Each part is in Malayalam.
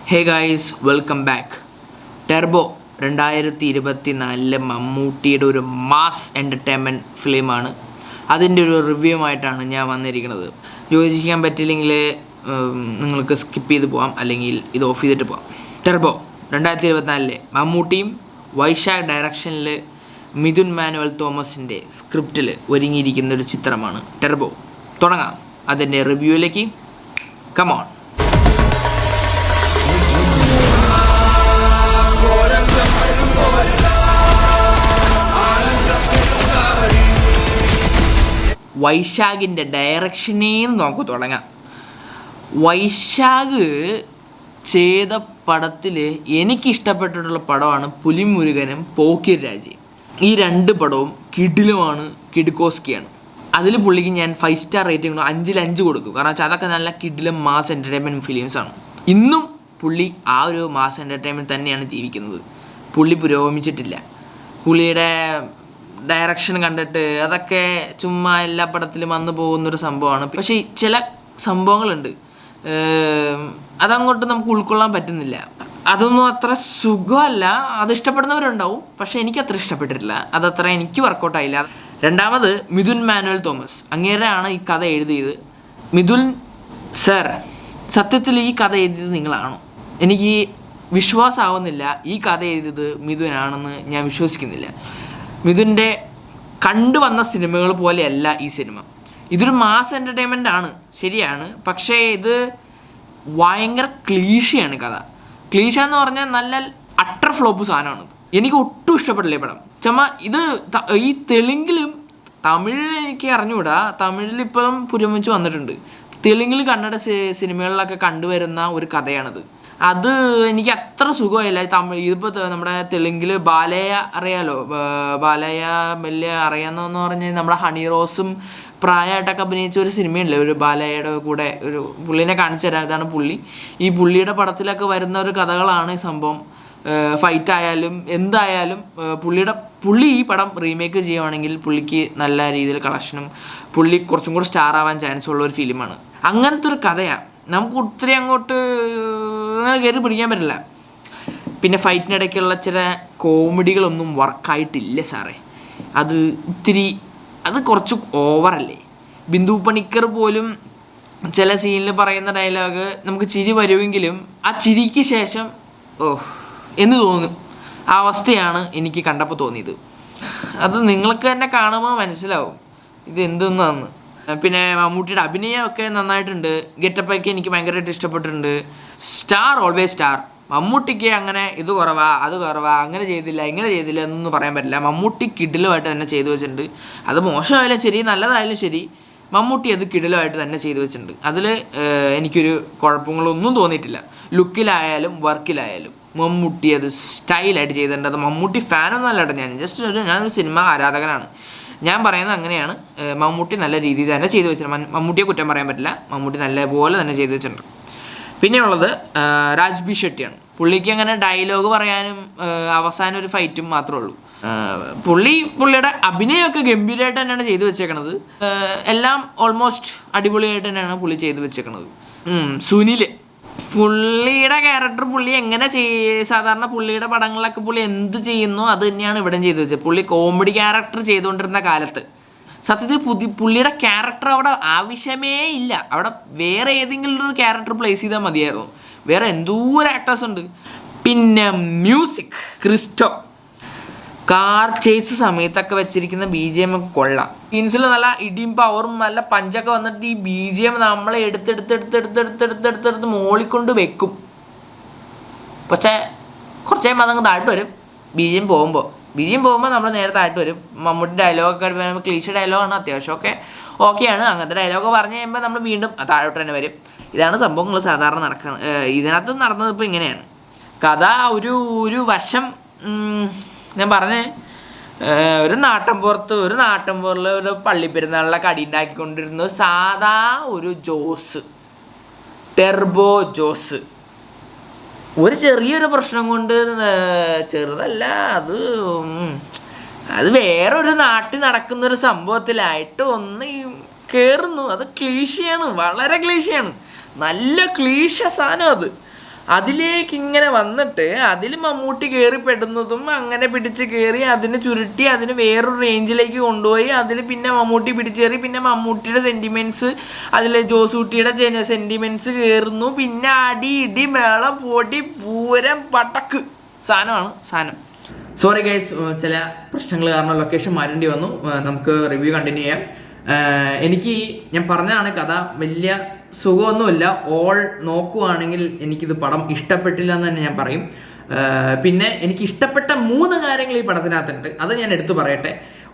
Hey guys, welcome back. Turbo 2024 മമ്മൂട്ടിയുടെ ഒരു മാസ് എൻ്റർടൈൻമെൻറ്റ് ഫിലിമാണ്. അതിൻ്റെ ഒരു റിവ്യൂമായിട്ടാണ് ഞാൻ വന്നിരിക്കുന്നത്. യോജിക്കാൻ പറ്റില്ലെങ്കിൽ നിങ്ങൾക്ക് സ്കിപ്പ് ചെയ്ത് പോകാം, അല്ലെങ്കിൽ ഇത് ഓഫ് ചെയ്തിട്ട് പോകാം. ടെർബോ 2024 മമ്മൂട്ടിയും വൈശാഖ് ഡയറക്ഷനിൽ മിഥുൻ മാനുവൽ തോമസിൻ്റെ സ്ക്രിപ്റ്റിൽ ഒരുങ്ങിയിരിക്കുന്നൊരു ചിത്രമാണ് ടെർബോ. തുടങ്ങാം അതിൻ്റെ റിവ്യൂയിലേക്ക്. കമോൺ. വൈശാഖിൻ്റെ ഡയറക്ഷനേന്ന് നമുക്ക് തുടങ്ങാം. വൈശാഖ് ചെയ്ത പടത്തിൽ എനിക്കിഷ്ടപ്പെട്ടിട്ടുള്ള പടമാണ് പുലിമുരുകനും പോക്കിർ രാജയും. ഈ രണ്ട് പടവും കിടിലുമാണ്, കിടുക്കോസ്കിയാണ്. അതിൽ പുള്ളിക്ക് ഞാൻ 5 സ്റ്റാർ റേറ്റിംഗ് 5/5 കൊടുക്കും. കാരണം വെച്ചാൽ അതൊക്കെ നല്ല കിടിലും മാസ് എൻ്റർടൈൻമെൻറ്റ് ഫിലിംസാണ്. ഇന്നും പുള്ളി ആ ഒരു മാസ് എൻ്റർടൈൻമെൻറ്റ് തന്നെയാണ് ജീവിക്കുന്നത്. പുള്ളി പുരോഗമിച്ചിട്ടില്ല. പുള്ളിയുടെ ഡയറക്ഷൻ കണ്ടിട്ട് അതൊക്കെ ചുമ്മാ എല്ലാ പടത്തിലും വന്നു പോകുന്നൊരു സംഭവമാണ്. പക്ഷേ ചില സംഭവങ്ങളുണ്ട്, അതങ്ങോട്ട് നമുക്ക് ഉൾക്കൊള്ളാൻ പറ്റുന്നില്ല. അതൊന്നും അത്ര സുഖമല്ല. അത് ഇഷ്ടപ്പെടുന്നവരുണ്ടാവും, പക്ഷേ എനിക്കത്ര ഇഷ്ടപ്പെട്ടിട്ടില്ല. അതത്ര എനിക്ക് വർക്കൗട്ടായില്ല. രണ്ടാമത് മിഥുൻ മാനുവൽ തോമസ്, അങ്ങേരാണ് ഈ കഥ എഴുതിയത്. മിഥുൻ സർ, സത്യത്തിൽ ഈ കഥ എഴുതിയത് നിങ്ങളാണോ? എനിക്ക് വിശ്വാസമാവുന്നില്ല. ഈ കഥ എഴുതിയത് മിഥുനാണെന്ന് ഞാൻ വിശ്വസിക്കുന്നില്ല. മിഥുൻ്റെ കണ്ടുവന്ന സിനിമകൾ പോലെയല്ല ഈ സിനിമ. ഇതൊരു മാസ് എൻ്റർടൈൻമെൻ്റ് ആണ്, ശരിയാണ്. പക്ഷേ ഇത് ഭയങ്കര ക്ലീഷയാണ് കഥ. ക്ലീഷ എന്ന് പറഞ്ഞാൽ നല്ല അട്ടർ ഫ്ലോപ്പ് സാധനമാണ്. എനിക്ക് ഒട്ടും ഇഷ്ടപ്പെടില്ല ഈ പടം. ചുമ്മാ ഇത് ഈ തെലുങ്കിലും തമിഴ് എനിക്ക് അറിഞ്ഞുകൂടാ. തമിഴിലിപ്പം പുരോഗമിച്ച് വന്നിട്ടുണ്ട്. തെലുങ്കിൽ കന്നഡ സിനിമകളിലൊക്കെ കണ്ടുവരുന്ന ഒരു കഥയാണിത്. അത് എനിക്ക് അത്ര സുഖമായില്ല. ഇതിപ്പോൾ നമ്മുടെ തെലുങ്കിൽ ബാലയ്യ അറിയാലോ, ബാലയ്യ വലിയ അറിയാമെന്ന് പറഞ്ഞാൽ നമ്മുടെ ഹണി റോസും പ്രായമായിട്ടൊക്കെ അഭിനയിച്ച ഒരു സിനിമയല്ലേ, ഒരു ബാലയ്യയുടെ കൂടെ ഒരു പുള്ളീനെ കാണിച്ചു തരാം. ഇതാണ് പുള്ളി. ഈ പുള്ളിയുടെ പടത്തിലൊക്കെ വരുന്ന ഒരു കഥകളാണ് ഈ സംഭവം. ഫൈറ്റ് ആയാലും എന്തായാലും പുള്ളി ഈ പടം റീമേക്ക് ചെയ്യുവാണെങ്കിൽ പുള്ളിക്ക് നല്ല രീതിയിൽ കളക്ഷനും പുള്ളി കുറച്ചും കൂടെ സ്റ്റാർ ആവാൻ ചാൻസ് ഉള്ള ഒരു ഫിലിമാണ്. അങ്ങനത്തെ ഒരു കഥയാണ്. നമുക്ക് ഒത്തിരി അങ്ങോട്ട് അങ്ങനെ കയറി പിടിക്കാൻ പറ്റില്ല. പിന്നെ ഫൈറ്റിനിടയ്ക്കുള്ള ചില കോമഡികളൊന്നും വർക്കായിട്ടില്ല സാറേ. അത് കുറച്ച് ഓവറല്ലേ. ബിന്ദു പണിക്കർ പോലും ചില സീനിൽ പറയുന്ന ഡയലോഗ് നമുക്ക് ചിരി വരുമെങ്കിലും ആ ചിരിക്ക് ശേഷം എന്ന് തോന്നും. ആ അവസ്ഥയാണ് എനിക്ക് കണ്ടപ്പോൾ തോന്നിയത്. അത് നിങ്ങൾക്ക് തന്നെ കാണുമ്പോൾ മനസ്സിലാവും ഇത് എന്തെന്നാന്ന്. പിന്നെ മമ്മൂട്ടിയുടെ അഭിനയമൊക്കെ നന്നായിട്ടുണ്ട്. ഗെറ്റപ്പൊക്കെ എനിക്ക് ഭയങ്കരമായിട്ട് ഇഷ്ടപ്പെട്ടിട്ടുണ്ട്. Star always star. മമ്മൂട്ടിക്ക് അങ്ങനെ ഇത് കുറവാ അത് കുറവാ, അങ്ങനെ ചെയ്തില്ല ഇങ്ങനെ ചെയ്തില്ല എന്നൊന്നും പറയാൻ പറ്റില്ല. മമ്മൂട്ടി കിടിലുമായിട്ട് തന്നെ ചെയ്തു വെച്ചിട്ടുണ്ട്. അത് മോശമായാലും ശരി നല്ലതായാലും ശരി, മമ്മൂട്ടി അത് കിടിലുമായിട്ട് തന്നെ ചെയ്തു വെച്ചിട്ടുണ്ട്. അതിൽ എനിക്കൊരു കുഴപ്പങ്ങളൊന്നും തോന്നിയിട്ടില്ല. ലുക്കിലായാലും വർക്കിലായാലും മമ്മൂട്ടി അത് സ്റ്റൈലായിട്ട് ചെയ്തിട്ടുണ്ട്. അത് മമ്മൂട്ടി ഫാനൊന്നും അല്ല കേട്ടോ. ഞാനൊരു സിനിമ ആരാധകനാണ്. ഞാൻ പറയുന്നത് അങ്ങനെയാണ്. മമ്മൂട്ടി നല്ല രീതിയിൽ തന്നെ ചെയ്തു വെച്ചിട്ടുണ്ട്. മമ്മൂട്ടിയെ കുറ്റം പറയാൻ പറ്റില്ല. മമ്മൂട്ടി നല്ലപോലെ തന്നെ ചെയ്തു വെച്ചിട്ടുണ്ട്. പിന്നെയുള്ളത് രാജ്ബി ഷെട്ടിയാണ്. പുള്ളിക്ക് അങ്ങനെ ഡയലോഗ് പറയാനും അവസാനം ഒരു ഫൈറ്റും മാത്രമേ ഉള്ളൂ. പുള്ളിയുടെ അഭിനയമൊക്കെ ഗംഭീരമായിട്ട് തന്നെയാണ് ചെയ്തു വെച്ചേക്കണത്. എല്ലാം ഓൾമോസ്റ്റ് അടിപൊളിയായിട്ട് തന്നെയാണ് പുള്ളി ചെയ്തു വെച്ചേക്കണത്. സുനിൽ, പുള്ളിയുടെ ക്യാരക്ടർ പുള്ളി എങ്ങനെ സാധാരണ പുള്ളിയുടെ പടങ്ങളിലൊക്കെ പുള്ളി എന്ത് ചെയ്യുന്നു അത് തന്നെയാണ് ഇവിടെ ചെയ്തു വെച്ചത്. പുള്ളി കോമഡി ക്യാരക്ടർ ചെയ്തുകൊണ്ടിരുന്ന കാലത്ത് സത്യത്തിൽ പുള്ളിയുടെ ക്യാരക്ടർ അവിടെ ആവശ്യമേ ഇല്ല. അവിടെ വേറെ ഏതെങ്കിലും ഒരു ക്യാരക്ടർ പ്ലേസ് ചെയ്താൽ മതിയായിരുന്നു. വേറെ എന്തോരം ആക്ടേഴ്സ് ഉണ്ട്. പിന്നെ മ്യൂസിക്, ക്രിസ്റ്റോ കാർ ചേസ് സമയത്തൊക്കെ വെച്ചിരിക്കുന്ന BGM ഒക്കെ കൊള്ളാം. സീൻസിൽ നല്ല ഇടിയും പവറും നല്ല പഞ്ചൊക്കെ വന്നിട്ട് ഈ BGM നമ്മളെ എടുത്തെടുത്ത് മോളിക്കൊണ്ട് വെക്കും. പക്ഷേ കുറച്ച് കഴിയുമ്പോൾ അതങ്ങ് താഴ്ട്ട് വരും. BGM പോകുമ്പോൾ നമ്മൾ നേരെ താഴ്ട്ട് വരും. മമ്മൂട്ടി ഡയലോഗൊക്കെ വരുമ്പോൾ ക്ലീഷ ഡയലോഗാണ്, അത്യാവശ്യമൊക്കെ ഓക്കെയാണ്. അങ്ങനത്തെ ഡയലോഗ് പറഞ്ഞു കഴിയുമ്പോൾ നമ്മൾ വീണ്ടും താഴോട്ട് തന്നെ വരും. ഇതാണ് സംഭവങ്ങൾ സാധാരണ നടക്കുന്നത്. ഇതിനകത്ത് നടന്നത് ഇപ്പോൾ ഇങ്ങനെയാണ്. കഥ ഒരു വശം ഞാൻ പറഞ്ഞേ, ഒരു നാട്ടിൻപുറത്തിൽ ഒരു പള്ളിപ്പെരുന്നാളിലൊക്കെ അടി ഉണ്ടാക്കിക്കൊണ്ടിരുന്ന സാധാ ഒരു ടെർബോ ജോസ് ഒരു ചെറിയൊരു പ്രശ്നം കൊണ്ട്, ചെറുതല്ല അത് വേറൊരു നാട്ടിൽ നടക്കുന്നൊരു സംഭവത്തിലായിട്ട് ഒന്ന് കയറുന്നു. അത് ക്ലീശയാണ്, വളരെ ക്ലീശയാണ്. നല്ല ക്ലീശ സാധനം അത്. അതിലേക്ക് ഇങ്ങനെ വന്നിട്ട് അതിൽ മമ്മൂട്ടി കയറിപ്പെടുന്നതും അങ്ങനെ പിടിച്ച് കയറി അതിനെ ചുരുട്ടി അതിന് വേറൊരു റേഞ്ചിലേക്ക് കൊണ്ടുപോയി അതിൽ പിന്നെ മമ്മൂട്ടി പിടിച്ചേറി പിന്നെ മമ്മൂട്ടിയുടെ സെൻറ്റിമെൻറ്റ്സ് അതിൽ ജോസൂട്ടിയുടെ സെൻറ്റിമെൻറ്റ്സ് കയറുന്നു. പിന്നെ അടി ഇടി മേളം പൊടി പൂരം പടക്ക് സാധനം. സോറി ഗൈസ്, ചില പ്രശ്നങ്ങൾ കാരണം ലൊക്കേഷൻ മാറ്റേണ്ടി വന്നു. നമുക്ക് റിവ്യൂ കണ്ടിന്യൂ ചെയ്യാം. എനിക്ക് ഞാൻ പറഞ്ഞതാണ്, കഥ വലിയ സുഖമൊന്നുമില്ല. ഓൾ നോക്കുവാണെങ്കിൽ എനിക്കിത് പടം ഇഷ്ടപ്പെട്ടില്ല എന്ന് തന്നെ ഞാൻ പറയും. പിന്നെ എനിക്ക് ഇഷ്ടപ്പെട്ട 3 കാര്യങ്ങൾ ഈ പടത്തിനകത്തുണ്ട്, അത് ഞാൻ എടുത്തു പറയട്ടെ.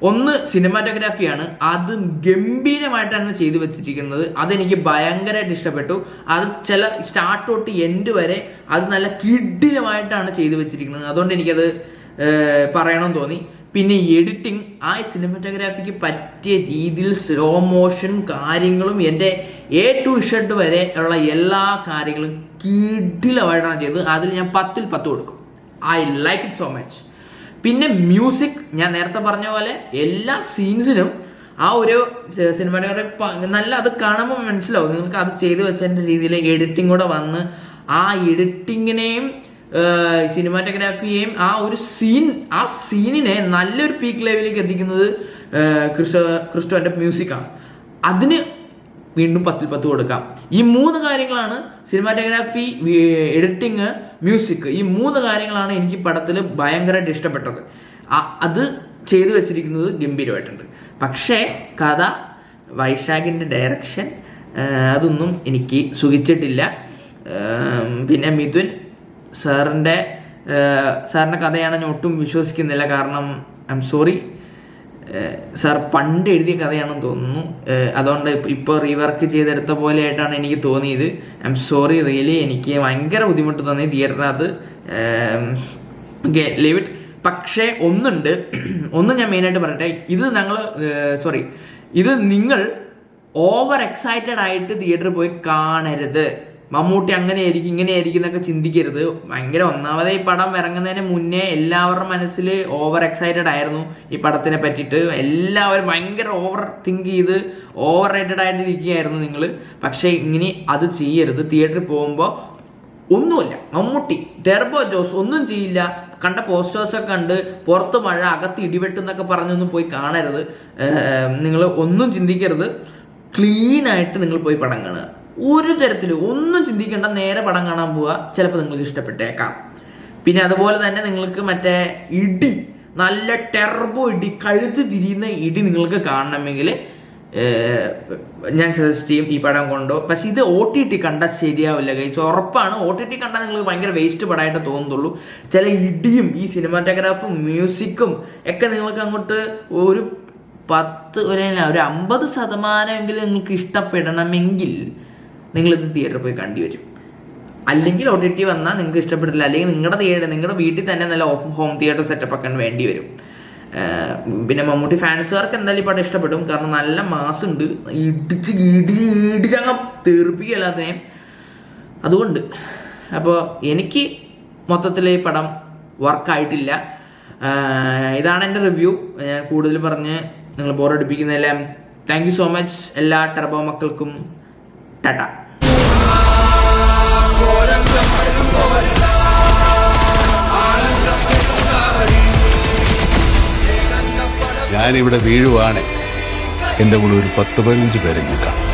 ഒന്ന്, സിനിമാറ്റോഗ്രാഫിയാണ്. അത് ഗംഭീരമായിട്ടാണ് ചെയ്തു വെച്ചിരിക്കുന്നത്. അതെനിക്ക് ഭയങ്കരമായിട്ട് ഇഷ്ടപ്പെട്ടു. അത് ചില സ്റ്റാർട്ട് തൊട്ട് എൻഡ് വരെ അത് നല്ല കിടിലമായിട്ടാണ് ചെയ്തു വെച്ചിരിക്കുന്നത്. അതുകൊണ്ട് എനിക്കത് പറയണമെന്ന് തോന്നി. പിന്നെ എഡിറ്റിംഗ്, ആ സിനിമാറ്റോഗ്രാഫിക്ക് പറ്റിയ രീതിയിൽ സ്ലോ മോഷൻ കാര്യങ്ങളും എൻ്റെ A to Z വരെ ഉള്ള എല്ലാ കാര്യങ്ങളും കിടിലമായിട്ടാണ് ചെയ്തത്. അതിൽ ഞാൻ 10ൽ 10 കൊടുക്കും. I like it so much. പിന്നെ മ്യൂസിക്, ഞാൻ നേരത്തെ പറഞ്ഞ പോലെ എല്ലാ സീൻസിനും ആ ഒരു സിനിമാറ്റോഗ്രാഫി നല്ല, അത് കാണുമ്പോൾ മനസ്സിലാവും നിങ്ങൾക്ക് അത് ചെയ്തു വെച്ചതിൻ്റെ രീതിയിൽ എഡിറ്റിംഗ് കൂടെ വന്ന് ആ എഡിറ്റിങ്ങിനെയും സിനിമാറ്റോഗ്രാഫിയെയും ആ സീനിനെ നല്ലൊരു പീക്ക് ലെവലിലേക്ക് എത്തിക്കുന്നത് ക്രിസ്റ്റോന്റെ മ്യൂസിക്കാണ്. അതിന് വീണ്ടും 10ൽ 10 കൊടുക്കാം. ഈ 3 കാര്യങ്ങളാണ്, സിനിമാറ്റോഗ്രാഫി, എഡിറ്റിങ്, മ്യൂസിക്, ഈ 3 കാര്യങ്ങളാണ് എനിക്ക് പടത്തിൽ ഭയങ്കരമായിട്ട് ഇഷ്ടപ്പെട്ടത്. അത് ചെയ്തു വെച്ചിരിക്കുന്നത് ഗംഭീരമായിട്ടുണ്ട്. പക്ഷേ കഥ, വൈശാഖിൻ്റെ ഡയറക്ഷൻ അതൊന്നും എനിക്ക് സുഖിച്ചിട്ടില്ല. പിന്നെ മിഥുൻ സാറിൻ്റെ കഥയാണ് ഞാൻ ഒട്ടും വിശ്വസിക്കുന്നില്ല. കാരണം ഐ എം സോറി, സാർ പണ്ട് എഴുതിയ കഥയാണെന്ന് തോന്നുന്നു. അതുകൊണ്ട് ഇപ്പോൾ റീവർക്ക് ചെയ്തെടുത്ത പോലെ ആയിട്ടാണ് എനിക്ക് തോന്നിയത്. ഐ എം സോറി റിയലി, എനിക്ക് ഭയങ്കര ബുദ്ധിമുട്ട് തോന്നി തിയേറ്ററിനകത്ത്. Leave it. പക്ഷേ ഒന്ന് ഞാൻ മെയിനായിട്ട് പറയട്ടെ, ഇത് നിങ്ങൾ ഓവർ എക്സൈറ്റഡ് ആയിട്ട് തിയേറ്ററിൽ പോയി കാണരുത്. മമ്മൂട്ടി അങ്ങനെയായിരിക്കും ഇങ്ങനെയായിരിക്കും എന്നൊക്കെ ചിന്തിക്കരുത്. ഭയങ്കര, ഒന്നാമത് ഈ പടം ഇറങ്ങുന്നതിന് മുന്നേ എല്ലാവരുടെ മനസ്സിൽ ഓവർ എക്സൈറ്റഡ് ആയിരുന്നു ഈ പടത്തിനെ പറ്റിയിട്ട്. എല്ലാവരും ഭയങ്കര ഓവർ തിങ്ക് ചെയ്ത് ഓവർ റേറ്റഡ് ആയിട്ട് ഇരിക്കുകയായിരുന്നു നിങ്ങൾ. പക്ഷേ ഇങ്ങനെ അത് ചെയ്യരുത്. തിയേറ്ററിൽ പോകുമ്പോൾ ഒന്നുമില്ല, മമ്മൂട്ടി, ടെർബോ ജോസ് ഒന്നും ചെയ്യില്ല. കണ്ട പോസ്റ്റേഴ്സൊക്കെ കണ്ട് പുറത്ത് മഴ അകത്ത് ഇടിവെട്ടെന്നൊക്കെ പറഞ്ഞൊന്നും പോയി കാണരുത്. നിങ്ങൾ ഒന്നും ചിന്തിക്കരുത്. ക്ലീനായിട്ട് നിങ്ങൾ പോയി പടം കാണുക. ഒരു തരത്തിലും ഒന്നും ചിന്തിക്കേണ്ട, നേരെ പടം കാണാൻ പോവുക. ചിലപ്പോൾ നിങ്ങൾക്ക് ഇഷ്ടപ്പെട്ടേക്കാം. പിന്നെ അതുപോലെ തന്നെ നിങ്ങൾക്ക് മറ്റേ ഇടി, നല്ല ടെർബോ ഇടി, കഴുത്ത് തിരിയുന്ന ഇടി നിങ്ങൾക്ക് കാണണമെങ്കിൽ ഞാൻ സജസ്റ്റ് ചെയ്യും ഈ പടം കൊണ്ടോ. പക്ഷെ ഇത് OTT കണ്ടാൽ ശരിയാവില്ല ഗൈസ്, ഉറപ്പാണ്. OTT കണ്ടാൽ നിങ്ങൾക്ക് ഭയങ്കര വേസ്റ്റ് പടമായിട്ട് തോന്നുന്നുള്ളൂ. ചില ഇടിയും ഈ സിനിമാറ്റോഗ്രാഫും മ്യൂസിക്കും ഒക്കെ നിങ്ങൾക്ക് അങ്ങോട്ട് ഒരു 50% നിങ്ങൾക്ക് ഇഷ്ടപ്പെടണമെങ്കിൽ നിങ്ങളിത് തിയേറ്ററിൽ പോയി കണ്ടു വരും. അല്ലെങ്കിൽ OTT വന്നാൽ നിങ്ങൾക്ക് ഇഷ്ടപ്പെട്ടില്ല, അല്ലെങ്കിൽ നിങ്ങളുടെ വീട്ടിൽ തന്നെ നല്ല ഹോം തിയേറ്റർ സെറ്റപ്പ് ഒക്കെ വേണ്ടി വരും. പിന്നെ മമ്മൂട്ടി ഫാൻസുകാർക്ക് എന്തായാലും ഈ പടം ഇഷ്ടപ്പെടും. കാരണം നല്ല മാസ് ഉണ്ട്, ഇടിച്ചങ്ങ് തീർപ്പിക്കുക എല്ലാത്തിനെയും. അതുകൊണ്ട് അപ്പോൾ എനിക്ക് മൊത്തത്തിൽ ഈ പടം വർക്കായിട്ടില്ല. ഇതാണ് എൻ്റെ റിവ്യൂ. ഞാൻ കൂടുതൽ പറഞ്ഞ് നിങ്ങൾ ബോറടിപ്പിക്കുന്നില്ല. താങ്ക് യു സോ മച്ച് എല്ലാ ടെർബോ മക്കൾക്കും. ടാറ്റ. ഞാനിവിടെ വീഴുവാണ്, എൻ്റെ കൂടെ ഒരു 10-15 പേരെങ്കിലും കാണും.